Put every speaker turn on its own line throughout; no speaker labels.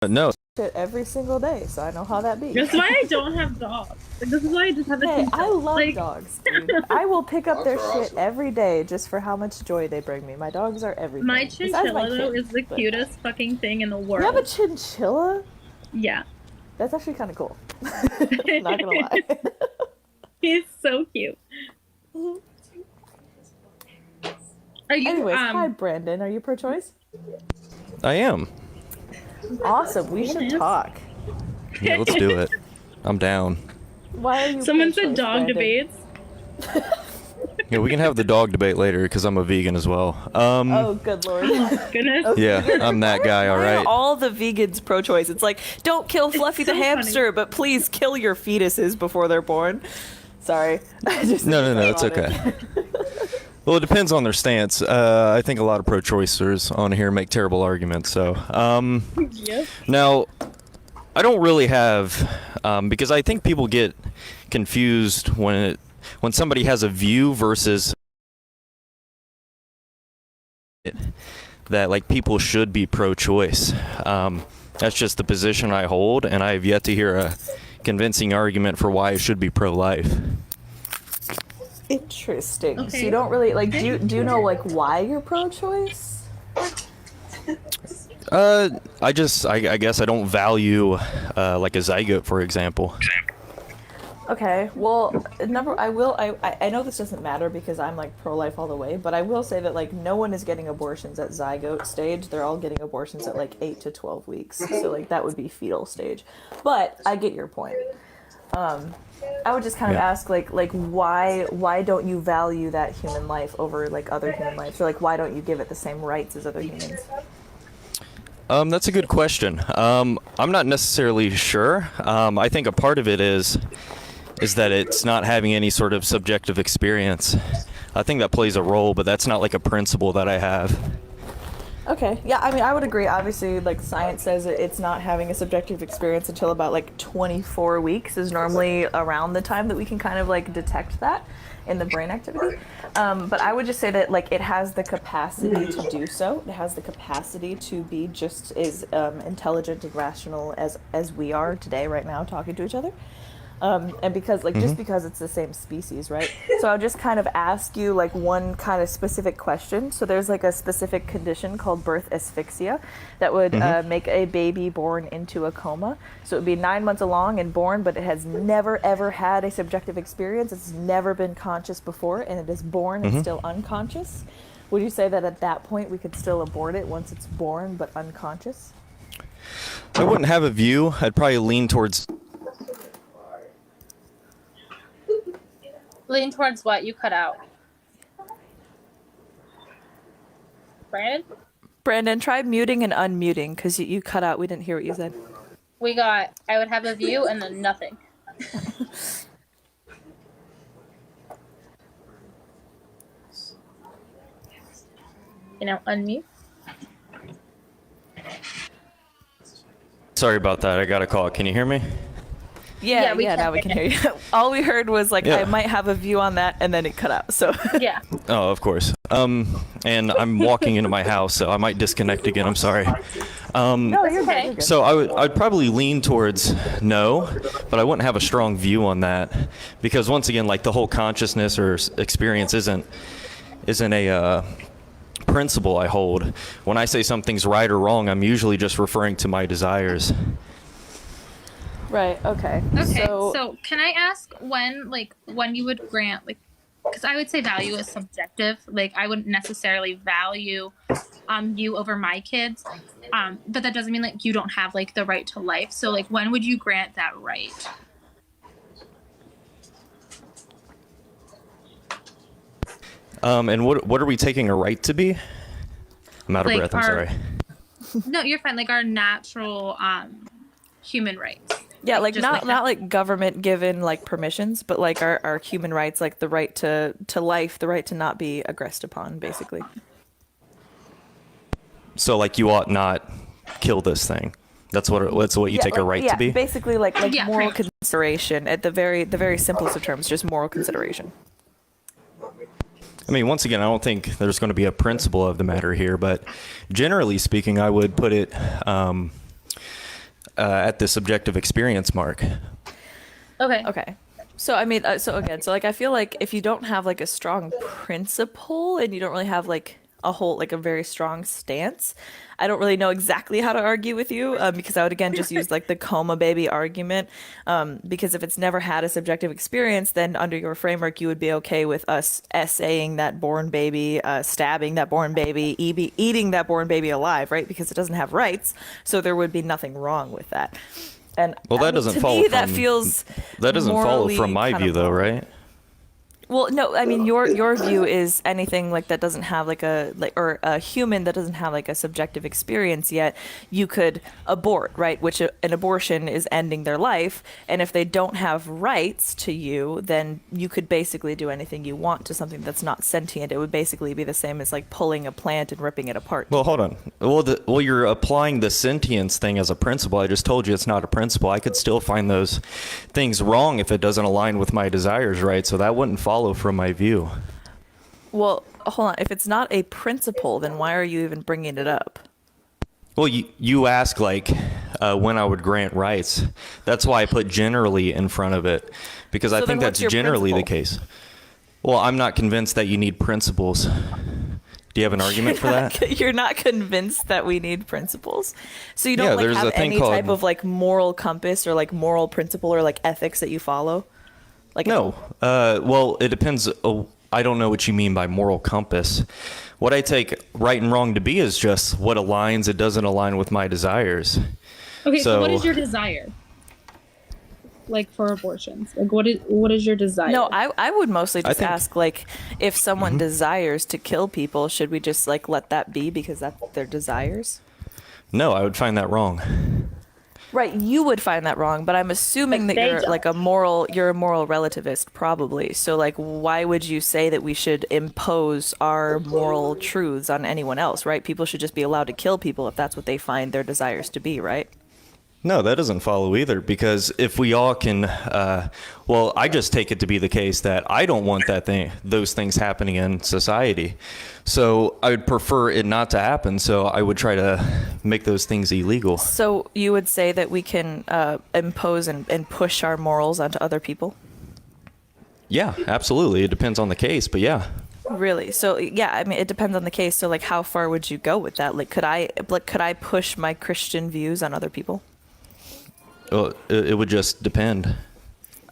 No, no.
Shit every single day, so I know how that be.
That's why I don't have dogs. Like, this is why I just have a
Hey,
chinchilla.
I love
like,
dogs, dude. I will pick up their
Dogs are
shit
awesome.
every day just for how much joy they bring me. My dogs are everything.
My
Besides
chinchilla, though,
kids,
is the
but-
cutest fucking thing in the world.
You have a chinchilla?
Yeah.
That's actually kind of cool. Not gonna lie.
He's so cute. Are you,
Anyways, hi Brandon. Are you pro-choice?
I am.
Awesome. We should talk.
Yeah, let's do it. I'm down.
Why are you?
Someone said
pro-choice,
dog
Brandon?
debates.
Yeah, we can have the dog debate later because I'm a vegan as well.
Oh, good lord.
Goodness.
Yeah, I'm that guy. All
Why are
right.
all the vegans pro-choice? It's like, don't kill Fluffy the
so
hamster, but please kill your fetuses before they're born. Sorry. I just
No, it's okay. Well, it depends on their stance. I think a lot of pro-choicers on here make terrible arguments. So,
Yep.
now, I don't really have, because I think people get confused when somebody has a view versus that like people should be pro-choice. That's just the position I hold, and I have yet to hear a convincing argument for why it should be pro-life.
Interesting. So
Okay.
you don't really like. Do you know like why you're pro-choice?
I guess I don't value like a zygote, for example.
Okay. Well, I know this doesn't matter because I'm like pro-life all the way, but I will say that like no one is getting abortions at zygote stage. They're all getting abortions at like 8 to 12 weeks. So like that would be fetal stage. But I get your point. I would just kind of
Yeah.
ask like why don't you value that human life over like other human lives, or like why don't you give it the same rights as other humans?
That's a good question. I'm not necessarily sure. I think a part of it is that it's not having any sort of subjective experience. I think that plays a role, but that's not like a principle that I have.
Okay, yeah, I mean, I would agree. Obviously, like science says it's not having a subjective experience until about like 24 weeks is normally around the time that we can kind of like detect that in the brain activity. But I would just say that like it has the capacity to do so. It has the capacity to be just as intelligent and rational as we are today, right now, talking to each other. And because like just because it's the same species, right? So I'll just kind of ask you like one kind of specific question. So there's like a specific condition called birth asphyxia that would make a baby born into a coma. So it would be 9 months along and born, but it has never ever had a subjective experience. It's never been conscious before, and it is born and still unconscious. Would you say that at that point we could still abort it once it's born but unconscious?
I wouldn't have a view. I'd probably lean towards.
Lean towards what? You cut out. Brandon?
Brandon, try muting and unmuting because you cut out. We didn't hear what you said.
We got, I would have a view and then nothing. Unmute.
Sorry about that. I got a call. Can you hear me?
Yeah,
we can
now we can hear you. All we heard was like,
Yeah.
I might have a view on that, and then it cut out. So
Yeah.
Oh, of course. And I'm walking into my house, so I might disconnect again. I'm sorry.
no, you're
okay.
good. You're good.
So I'd probably lean towards no, but I wouldn't have a strong view on that because once again, like the whole consciousness or experience isn't a principle I hold. When I say something's right or wrong, I'm usually just referring to my desires.
Right. Okay.
Okay. So can I ask when you would grant because I would say value is subjective. Like I wouldn't necessarily value you over my kids. But that doesn't mean like you don't have like the right to life. So like when would you grant that right?
And what are we taking a right to be? I'm out of
Like
breath. I'm
our-
sorry.
No, you're fine. Like our natural human rights.
Yeah, like
just
not
that.
not like government given like permissions, but like our human rights, like the right to life, the right to not be aggressed upon, basically.
So like you ought not kill this thing. That's what you take a right to be.
Basically, like
Yeah,
moral
pretty much.
consideration at the very simplest of terms, just moral consideration.
I mean, once again, I don't think there's going to be a principle of the matter here, but generally speaking, I would put it at the subjective experience mark.
Okay.
Okay. So I mean, so like I feel like if you don't have like a strong principle and you don't really have like a very strong stance, I don't really know exactly how to argue with you, because I would again just use like the coma baby argument, because if it's never had a subjective experience, then under your framework you would be okay with us essaying that born baby, stabbing that born baby, eating that born baby alive, right? Because it doesn't have rights, so there would be nothing wrong with that. And
Well, that doesn't follow
that feels
that doesn't follow
morally
from my
kind
view,
of
though,
wrong.
right?
Well, no, I mean your view is anything like that doesn't have like or a human that doesn't have like a subjective experience yet, you could abort, right? Which an abortion is ending their life, and if they don't have rights to you, then you could basically do anything you want to something that's not sentient. It would basically be the same as like pulling a plant and ripping it apart.
Well, hold on. Well, you're applying the sentience thing as a principle. I just told you it's not a principle. I could still find those things wrong if it doesn't align with my desires, right? So that wouldn't follow from my view.
Well, hold on. If it's not a principle, then why are you even bringing it up?
Well, you ask like when I would grant rights. That's why I put generally in front of it, because
So
I
then
think
what's
that's
your
generally the
principle?
case. Well, I'm not convinced that you need principles. Do you have an argument for that?
You're not convinced that we need principles, so you don't
Yeah,
like
there's
have
a thing
any type
called-
of like moral compass or like moral principle or like ethics that you follow. Like
No. Well, it depends. I don't know what you mean by moral compass. What I take right and wrong to be is just what aligns. It doesn't align with my desires.
Okay, so what
So-
is your desire? Like for abortions, like what is your desire?
No, I would mostly just
think-
ask like if someone desires to kill people, should we just like let that be because that's their desires?
No, I would find that wrong.
Right, you would find that wrong, but I'm assuming
But
that
they
you're
don't.
like you're a moral relativist probably. So like why would you say that we should impose our moral truths on anyone else, right? People should just be allowed to kill people if that's what they find their desires to be, right?
No, that doesn't follow either, because if we all can, well, I just take it to be the case that I don't want those things happening in society. So I would prefer it not to happen. So I would try to make those things illegal.
So you would say that we can impose and push our morals onto other people?
Yeah, absolutely. It depends on the case, but yeah.
Really? So yeah, I mean, it depends on the case. So like, how far would you go with that? Like, could I push my Christian views on other people?
Well, it would just depend.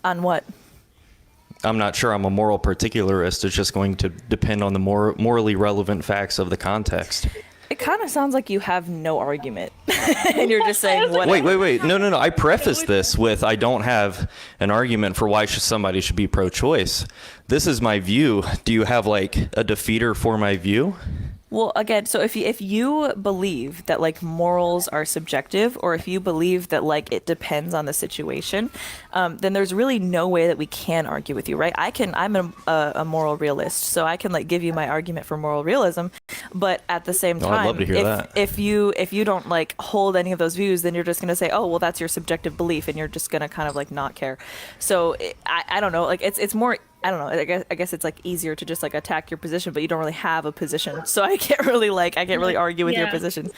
On what?
I'm not sure I'm a moral particularist. It's just going to depend on the morally relevant facts of the context.
It kind of sounds like you have no argument, and you're just saying whatever.
Wait. No. I preface this with I don't have an argument for why somebody should be pro-choice. This is my view. Do you have like a defeater for my view?
Well, again, so if you believe that like morals are subjective, or if you believe that like it depends on the situation, then there's really no way that we can argue with you, right? I'm a moral realist, so I can like give you my argument for moral realism, but at the same
Oh,
time,
I'd love to hear that.
if you don't like hold any of those views, then you're just gonna say, oh well, that's your subjective belief, and you're just gonna kind of like not care. So I don't know, like it's more. I don't know. I guess it's like easier to just like attack your position, but you don't really have a position, so I can't really argue with your
Yeah.
position.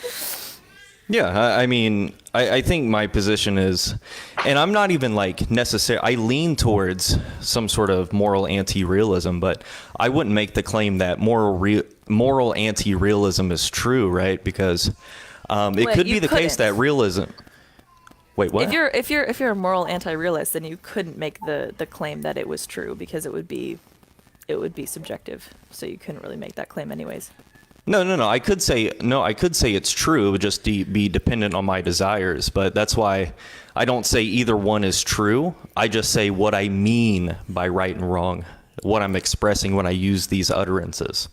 Yeah, I mean, I think my position is, and I'm not even like I lean towards some sort of moral anti-realism, but I wouldn't make the claim that moral anti-realism is true, right? Because it
Wait,
could
you
be the case that
couldn't.
realism. Wait, what?
If you're a moral anti-realist, then you couldn't make the claim that it was true because it would be subjective. So you couldn't really make that claim anyways.
No. I could say it's true. It would just be dependent on my desires. But that's why I don't say either one is true. I just say what I mean by right and wrong, what I'm expressing when I use these utterances.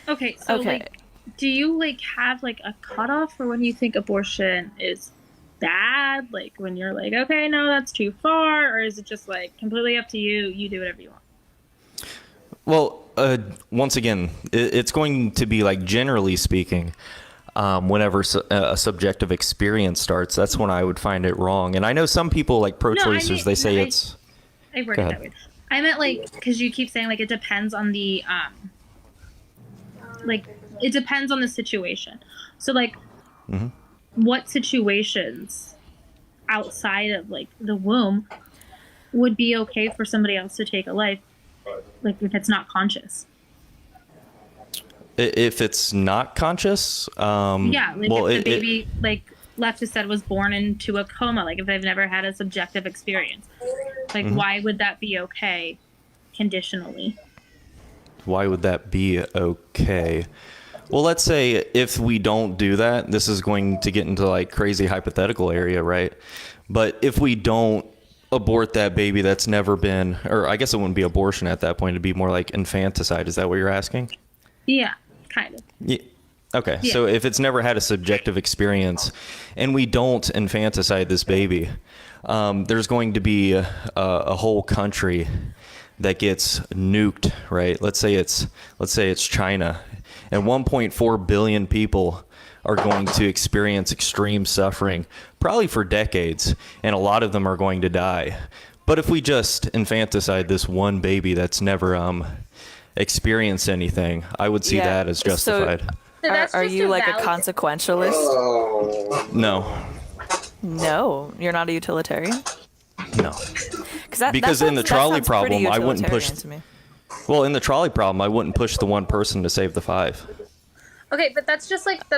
Okay, so
Okay.
like, do you like have like a cutoff for when you think abortion is bad? Like when you're like, okay, no, that's too far, or is it just like completely up to you? You do whatever you want.
Well, once again, it's going to be like generally speaking. whenever a subjective experience starts, that's when I would find it wrong. And I know some people, like pro-choicers, they say it's...
I worded that weird. I meant like, because you keep saying like it depends on the like it depends on the situation. So like, what situations outside of like the womb would be okay for somebody else to take a life, like if it's not conscious?
If it's not conscious,
yeah, like if the baby like Lefty said was born into a coma, like if they've never had a subjective experience, like why would that be okay conditionally?
Why would that be okay? Well, let's say if we don't do that, this is going to get into like crazy hypothetical area, right? But if we don't abort that baby that's never been, or I guess it wouldn't be abortion at that point, it'd be more like infanticide. Is that what you're asking?
Yeah, kind of.
Yeah. Okay,
Yeah.
so if it's never had a subjective experience and we don't infanticide this baby, there's going to be a whole country that gets nuked, right? Let's say it's China, and 1.4 billion people are going to experience extreme suffering, probably for decades, and a lot of them are going to die. But if we just infanticide this one baby that's never experienced anything, I would see that as justified.
So that's
Are
just
you like a
valid-
consequentialist?
No.
No, you're not a utilitarian.
No.
Because
in the trolley problem, I wouldn't push.
To me.
Well, in the trolley problem, I wouldn't push the one person to save the five.
Okay, but that's just like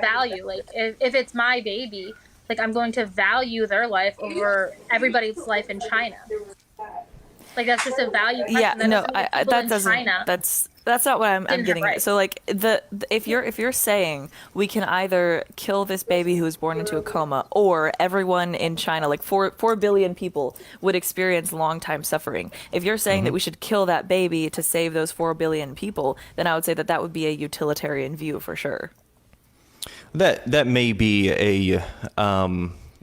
value. Like if it's my baby, like I'm going to value their life over everybody's life in China. Like that's just a value.
Yeah,
question.
no, that
in
doesn't.
China
That's not what I'm
didn't have
getting at.
rights.
So like if you're saying we can either kill this baby who was born into a coma, or everyone in China, like 4 billion people, would experience long time suffering. If you're saying that we should kill that baby to save those 4 billion people, then I would say that would be a utilitarian view for sure.
That may be a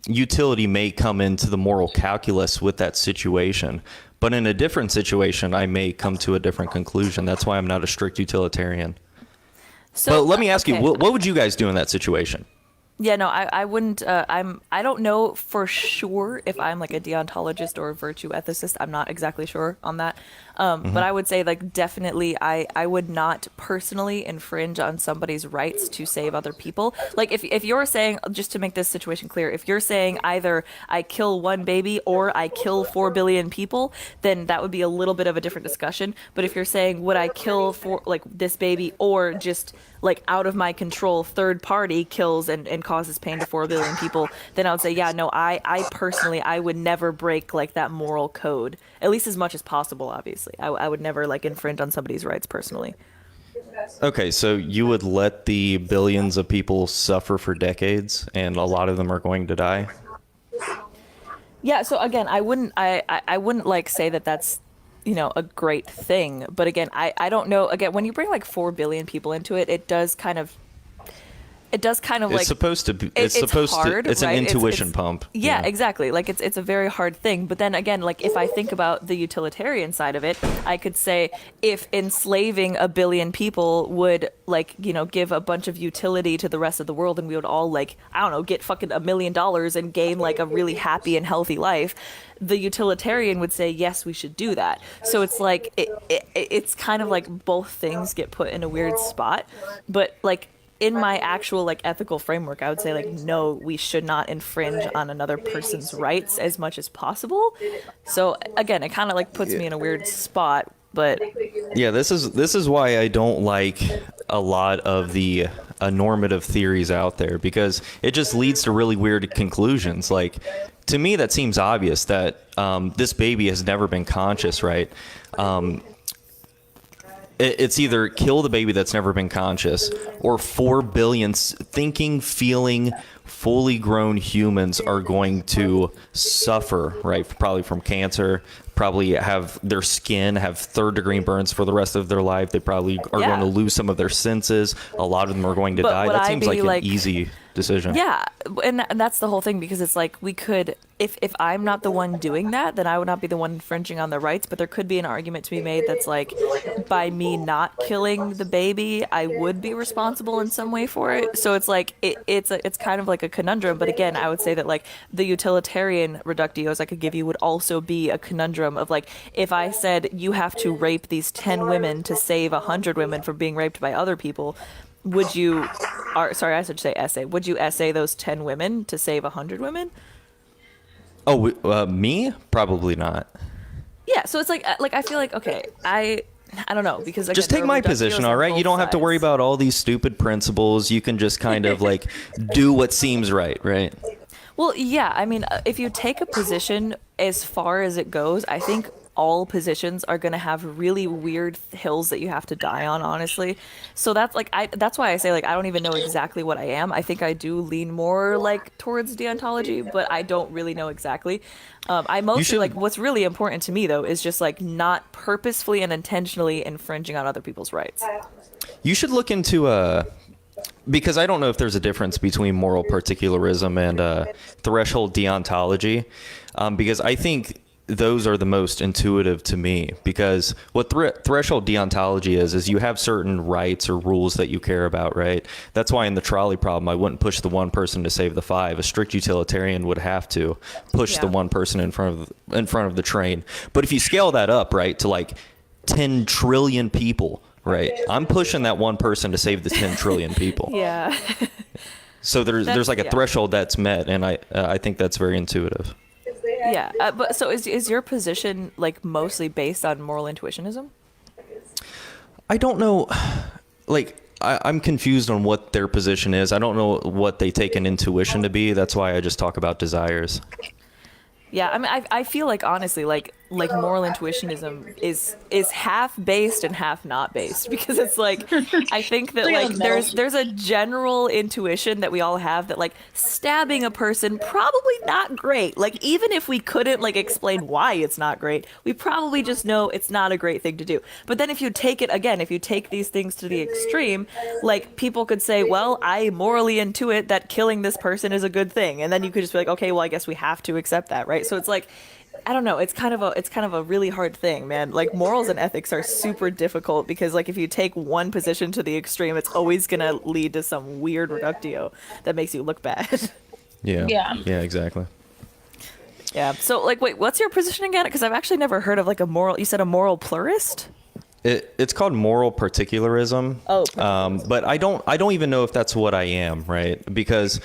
utility may come into the moral calculus with that situation. But in a different situation, I may come to a different conclusion. That's why I'm not a strict utilitarian.
So
But let me ask you,
okay.
what would you guys do in that situation?
Yeah, no, I wouldn't. I don't know for sure if I'm like a deontologist or a virtue ethicist. I'm not exactly sure on that. But I would say like definitely I would not personally infringe on somebody's rights to save other people. Like if you're saying, just to make this situation clear, if you're saying either I kill one baby or I kill 4 billion people, then that would be a little bit of a different discussion. But if you're saying would I kill for like this baby or just like out of my control third party kills and causes pain to 4 billion people, then I would say, yeah, no, I personally, I would never break like that moral code, at least as much as possible, obviously. I would never like infringe on somebody's rights personally.
Okay, so you would let the billions of people suffer for decades, and a lot of them are going to die?
Yeah, so again, I wouldn't like say that that's, you know, a great thing. But again, I don't know. Again, when you bring like 4 billion people into it, it does kind of like
It's supposed to be.
it's hard,
It's
right?
an intuition pump.
Yeah, exactly. Like it's a very hard thing. But then again, like if I think about the utilitarian side of it, I could say if enslaving a billion people would like, you know, give a bunch of utility to the rest of the world and we would all like, I don't know, get fucking $1 million and gain like a really happy and healthy life, the utilitarian would say, yes, we should do that. So it's like, it's kind of like both things get put in a weird spot. But like, in my actual like ethical framework, I would say like, no, we should not infringe on another person's rights as much as possible. So again, it kind of like puts me in a weird spot, but
Yeah, this is why I don't like a lot of the normative theories out there, because it just leads to really weird conclusions. Like, to me, that seems obvious that this baby has never been conscious, right? It's either kill the baby that's never been conscious, or 4 billion thinking, feeling, fully grown humans are going to suffer, right? Probably from cancer, probably have their skin have 3rd-degree burns for the rest of their life. They probably are going to lose some of their senses. A lot of them are going to die. That seems like an easy... decision.
Yeah, and that's the whole thing, because it's like we could, if I'm not the one doing that, then I would not be the one infringing on their rights. But there could be an argument to be made that's like, by me not killing the baby, I would be responsible in some way for it. So it's like it's kind of like a conundrum. But again, I would say that like the utilitarian reductios I could give you would also be a conundrum of like, if I said you have to rape these 10 women to save 100 women from being raped by other people, would you, or sorry, I should say essay. Would you essay those 10 women to save 100 women?
Oh, me? Probably not.
Yeah, so it's like I feel like, okay, I don't know, because again,
Just take
there are
my
reductios
position, all
on
right?
both
You don't have to worry
sides.
about all these stupid principles. You can just kind of like do what seems right, right?
Well, yeah, I mean, if you take a position as far as it goes, I think all positions are going to have really weird hills that you have to die on, honestly. So that's like that's why I say like I don't even know exactly what I am. I think I do lean more like towards deontology, but I don't really know exactly. I mostly
should-
like what's really important to me though is just like not purposefully and intentionally infringing on other people's rights.
You should look into because I don't know if there's a difference between moral particularism and threshold deontology, because I think those are the most intuitive to me, because what threshold deontology is you have certain rights or rules that you care about, right? That's why in the trolley problem, I wouldn't push the one person to save the five. A strict utilitarian would have to push the
Yeah.
one person in front of the train. But if you scale that up, right, to like 10 trillion people, right, I'm pushing that one person to save the 10 trillion people.
Yeah.
So there's like a
yeah.
threshold that's met, and I think that's very intuitive.
Yeah, but so is your position like mostly based on moral intuitionism?
I don't know, like I'm confused on what their position is. I don't know what they take an intuition to be. That's why I just talk about desires.
Yeah, I mean, I feel like honestly, like moral intuitionism is half based and half not based, because it's like I think that like there's a general intuition that we all have that like stabbing a person probably not great. Like even if we couldn't like explain why it's not great, we probably just know it's not a great thing to do. But then if you take it again, if you take these things to the extreme, like people could say, well, I morally intuit that killing this person is a good thing, and then you could just be like, okay, well, I guess we have to accept that, right? So it's like, I don't know. It's kind of a really hard thing, man. Like morals and ethics are super difficult, because like if you take one position to the extreme, it's always gonna lead to some weird reductio that makes you look bad.
Yeah. Yeah, exactly.
Yeah. So like, wait, what's your position again? Because I've actually never heard of like a moral. You said a moral pluralist.
It's called moral particularism.
Oh,
but I don't even know if that's what I am, right? Because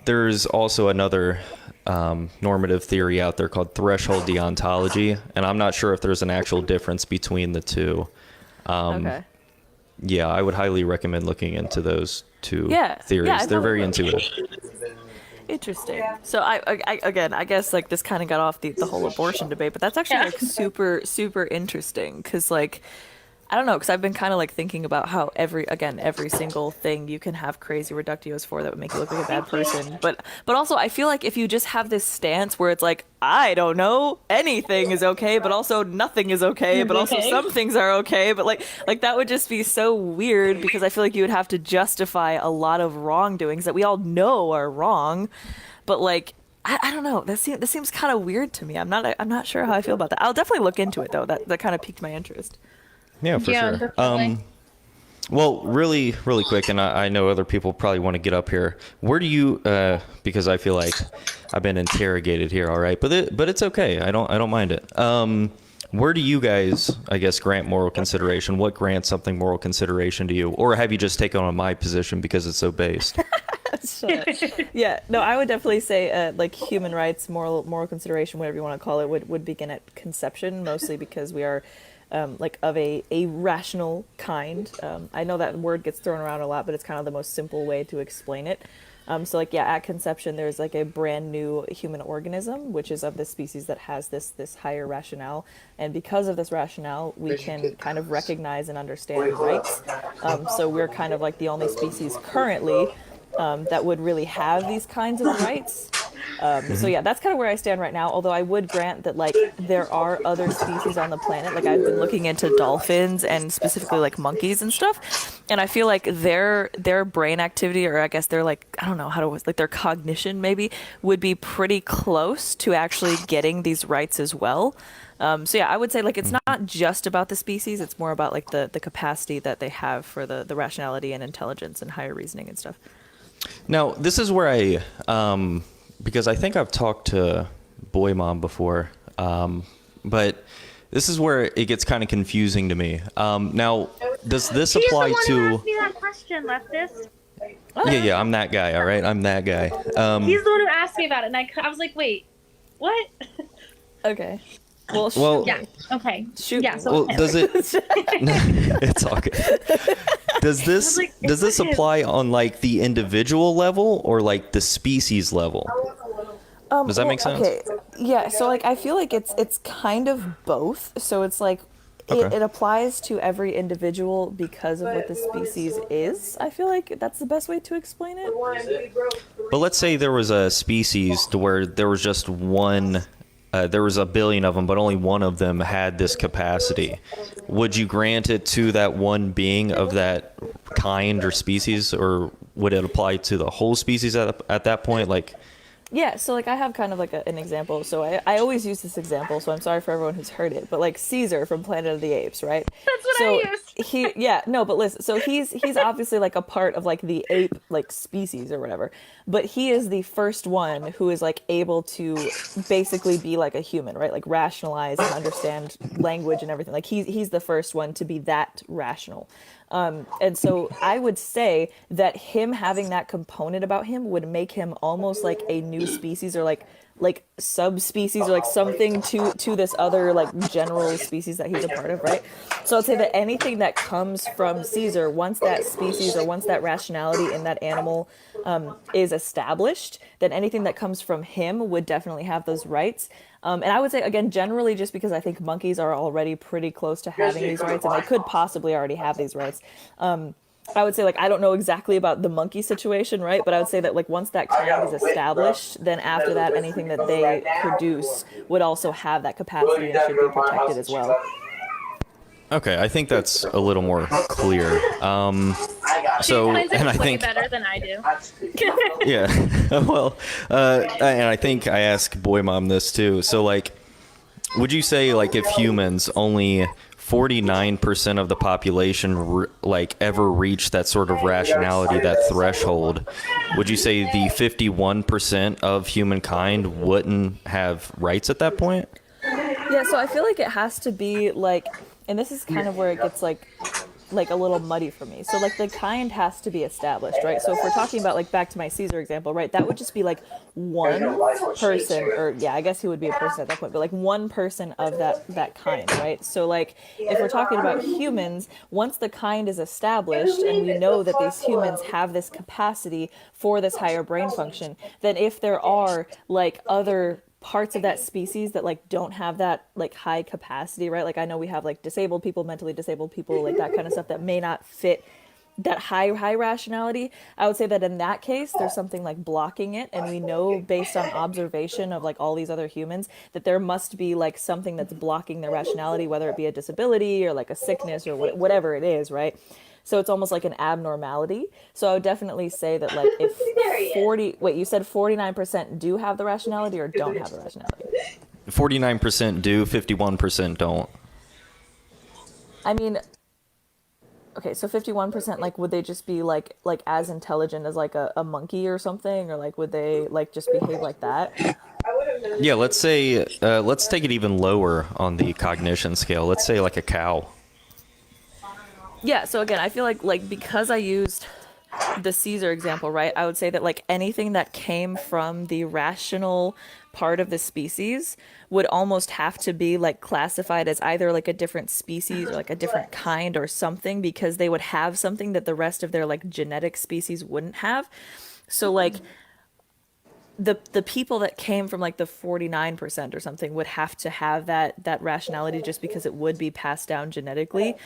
there's also another normative theory out there called threshold deontology, and I'm not sure if there's an actual difference between the two.
Okay.
Yeah, I would highly recommend looking into those two
Yeah.
theories.
Yeah, I
They're
thought-
very intuitive.
Interesting. So I again, I guess like this kind of got off the whole abortion debate, but that's actually like super interesting, because like I don't know, because I've been kind of like thinking about how every single thing you can have crazy reductios for that would make you look like a bad person, but also I feel like if you just have this stance where it's like, I don't know, anything is okay, but also nothing is okay, but also some things are okay, but like that would just be so weird, because I feel like you would have to justify a lot of wrongdoings that we all know are wrong, but like I don't know, this seems kind of weird to me. I'm not sure how I feel about that. I'll definitely look into it though. That kind of piqued my interest.
Yeah, for
Yeah,
sure.
definitely.
Well, really quick, and I know other people probably want to get up here. Where do you? Because I feel like I've been interrogated here. All right, but it's okay. I don't mind it. Where do you guys, I guess, grant moral consideration? What grants something moral consideration to you, or have you just taken on my position because it's so based?
Yeah, no, I would definitely say like human rights, moral consideration, whatever you want to call it, would begin at conception, mostly because we are like of a rational kind. I know that word gets thrown around a lot, but it's kind of the most simple way to explain it. So like, yeah, at conception, there's like a brand new human organism, which is of this species that has this higher rationale. And because of this rationale, we can kind of recognize and understand rights. So we're kind of like the only species currently that would really have these kinds of rights. So yeah, that's kind of where I stand right now. Although I would grant that like there are other species on the planet. Like I've been looking into dolphins and specifically like monkeys and stuff, and I feel like their brain activity, or I guess their like I don't know how to like their cognition maybe would be pretty close to actually getting these rights as well. So yeah, I would say like it's not just about the species; it's more about like the capacity that they have for the rationality and intelligence and higher reasoning and stuff.
Now, this is where because I think I've talked to Boy Mom before, but this is where it gets kind of confusing to me. Now, does this apply
He's the one who
to?
asked me that question, leftist.
Yeah, I'm that guy. All right, I'm that guy.
He's the one who asked me about it, and I was like, wait, what?
Okay. Well,
Well,
Yeah. Okay.
Shoot.
Yeah. So
Well,
him.
does it? It's all good. Does this
like,
does this
it's him.
apply on like the individual level or like the species level? Does that make sense?
Okay. Yeah, so like I feel like it's kind of both. So it's like
Okay.
it applies to every individual because of what the species is. I feel like that's the best way to explain it.
But let's say there was a species to where there was just one. There was a billion of them, but only one of them had this capacity. Would you grant it to that one being of that kind or species, or would it apply to the whole species at that point? Like,
Yeah, so like I have kind of like an example. So I always use this example, so I'm sorry for everyone who's heard it. But like Caesar from Planet of the Apes, right?
That's what
So
I used.
but listen, so he's obviously like a part of like the ape like species or whatever. But he is the first one who is like able to basically be like a human, right? Like rationalize and understand language and everything. Like he's the first one to be that rational. And so I would say that him having that component about him would make him almost like a new species or like subspecies or like something to this other like general species that he's a part of, right? So I'd say that anything that comes from Caesar, once that species or once that rationality in that animal is established, then anything that comes from him would definitely have those rights. And I would say, again, generally, just because I think monkeys are already pretty close to having these rights, and they could possibly already have these rights. I would say, like, I don't know exactly about the monkey situation, right? But I would say that, like, once that kind is established, then after that, anything that they produce would also have that capacity and should be protected as well.
okay, I think that's a little more clear. So,
Explains it
and I
way
think,
better than I do.
yeah, well, and I think I ask Boy Mom this too. So, like, would you say, like, if humans only 49% of the population like ever reach that sort of rationality, that threshold, would you say the 51% of humankind wouldn't have rights at that point?
Yeah, so I feel like it has to be like, and this is kind of where it gets like a little muddy for me. So like the kind has to be established, right? So if we're talking about like back to my Caesar example, right, that would just be like one person, or yeah, I guess he would be a person at that point, but like one person of that kind, right? So like if we're talking about humans, once the kind is established and we know that these humans have this capacity for this higher brain function, then if there are like other parts of that species that like don't have that like high capacity, right? Like I know we have like disabled people, mentally disabled people, like that kind of stuff that may not fit that high rationality. I would say that in that case there's something like blocking it, and we know based on observation of like all these other humans that there must be like something that's blocking their rationality, whether it be a disability or like a sickness or whatever it is, right? So it's almost like an abnormality. So I would definitely say that like if 40, wait, you said 49% do have the rationality or don't have the rationality?
49% do, 51% don't.
I mean, okay, so 51%, like would they just be like as intelligent as like a monkey or something, or like would they like just behave like that?
Yeah, let's say, let's take it even lower on the cognition scale. Let's say like a cow.
Yeah, so again, I feel like because I used the Caesar example, right? I would say that like anything that came from the rational part of the species would almost have to be like classified as either like a different species or like a different kind or something, because they would have something that the rest of their like genetic species wouldn't have. So like the people that came from like the 49% or something would have to have that rationality just because it would be passed down genetically.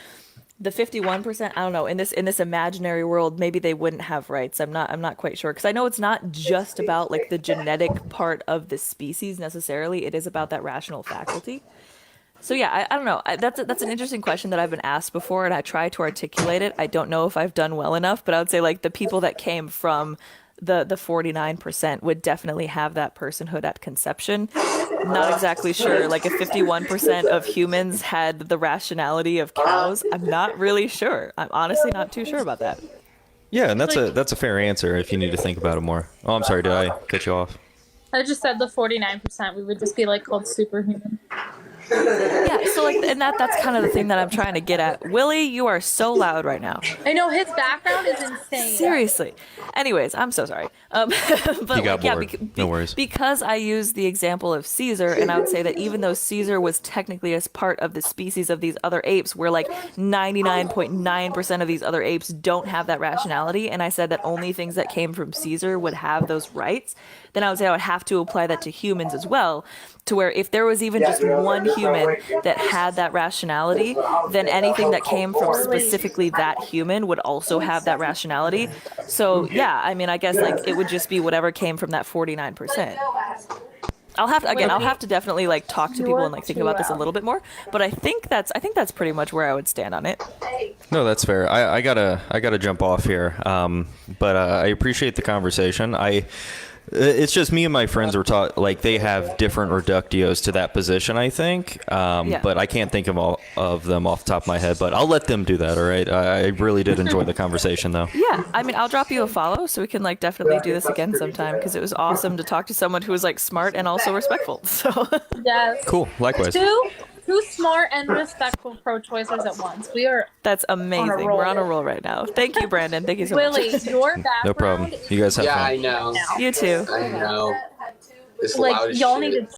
The 51%, I don't know, in this imaginary world, maybe they wouldn't have rights. I'm not quite sure, because I know it's not just about like the genetic part of the species necessarily. It is about that rational faculty. So yeah, I don't know. That's an interesting question that I've been asked before, and I try to articulate it. I don't know if I've done well enough, but I would say like the people that came from the 49% would definitely have that personhood at conception. Not exactly sure. Like if 51% of humans had the rationality of cows, I'm not really sure. I'm honestly not too sure about that.
Yeah, and that's a fair answer if you need to think about it more. Oh, I'm sorry, did I cut you off?
I just said the 49%. We would just be like called superhuman.
Yeah, so like, and that's kind of the thing that I'm trying to get at. Willie, you are so loud right now.
I know his background is insane.
Seriously. Anyways, I'm so sorry. But
You got bored. No worries.
Because I used the example of Caesar, and I would say that even though Caesar was technically as part of the species of these other apes, where like 99.9% of these other apes don't have that rationality, and I said that only things that came from Caesar would have those rights, then I would say I would have to apply that to humans as well, to where if there was even just one human that had that rationality, then anything that came from specifically that human would also have that rationality. So yeah, I mean, I guess like it would just be whatever came from that 49%. I'll have to definitely like talk to people and like think about this a little bit more, but I think that's pretty much where I would stand on it.
No, that's fair. I gotta jump off here, but I appreciate the conversation. It's just me and my friends were taught like they have different reductios to that position, I think, but I can't think of all of them off the top of my head. But I'll let them do that. All right. I really did enjoy the conversation, though.
Yeah, I mean, I'll drop you a follow so we can like definitely do this again sometime, because it was awesome to talk to someone who was like smart and also respectful. So
Yes.
Cool. Likewise.
Two smart and respectful pro-choicers at once. We are.
that's amazing. We're on a roll right now. Thank you, Brandon. Thank you so
Willie,
much.
your background.
No problem. You guys have
Yeah,
fun.
I know.
You too.
I know. It's
Like
loud as
y'all
shit.
need to